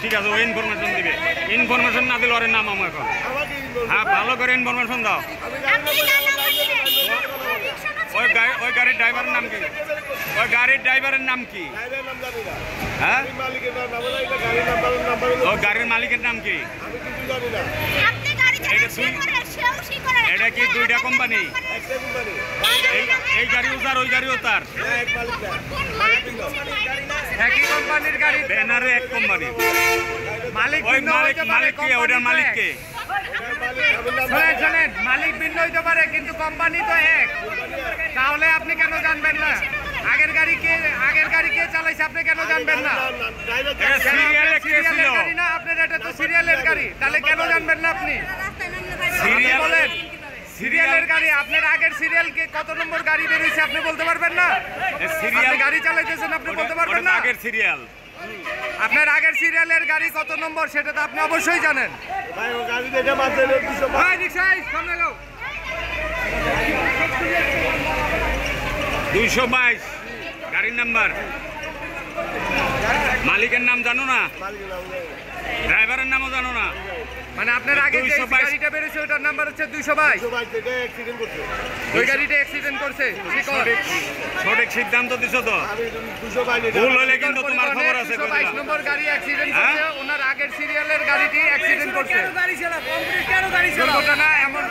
ঠিক আছে, ওই ইনফরমেশন দিবে। ইনফরমেশন না দিলে ওর নাম আমার এখন। হ্যাঁ, ভালো করে ইনফরমেশন দাও। ওই গাড়ির ড্রাইভারের নাম কি? ওই গাড়ির ড্রাইভারের নাম কি? হ্যাঁ, ও গাড়ির মালিকের নাম কি? এটা কি দুইটা কোম্পানি? এই গাড়ি উতার, ওই গাড়ি উতার, একই কোম্পানির গাড়ি, ব্যানারে এক কোম্পানি। মালিক ওই মালিক কি? ওটার মালিক কে? শোনেন, মালিক ভিন্ন হইতে পারে কিন্তু কোম্পানি তো এক। তাহলে আপনি কেন জানবেন না? আগের গাড়ি কে চালাইছে আপনি কেন জানবেন না? গাড়ি না আপনার, এটা তো সিরিয়ালের গাড়ি, তাহলে কেন জানবেন না আপনি? বলেন, সিরিয়ালের গাড়ি, আপনার আগের সিরিয়াল কে কত নম্বর গাড়ি বেরিয়েছে আপনি বলতে পারবেন না? সিরিয়াল গাড়ি চালাইতেছেন আপনি বলতে পারবেন না? আগের সিরিয়াল, আপনার আগের সিরিয়ালের গাড়ি কত নম্বর সেটা তো আপনি অবশ্যই জানেন। 222 গাড়ির নাম্বার। মালিকের নাম জানো না? ড্রাইভারের নামও জানো না? মানে আপনার আগে যে গাড়িটা বেরিয়েছে ওটার নাম্বার হচ্ছে 222। ওই গাড়িটা অ্যাক্সিডেন্ট করছে। সঠিক সিদ্ধান্ত দিছো তো? ভুল হলে কিন্তু তোমার খবর আছে। 222 নম্বর গাড়ি অ্যাক্সিডেন্ট করছে, ওনার আগের সিরিয়ালের গাড়িটি অ্যাক্সিডেন্ট করছে। কেন গাড়ি চালাও? না এমন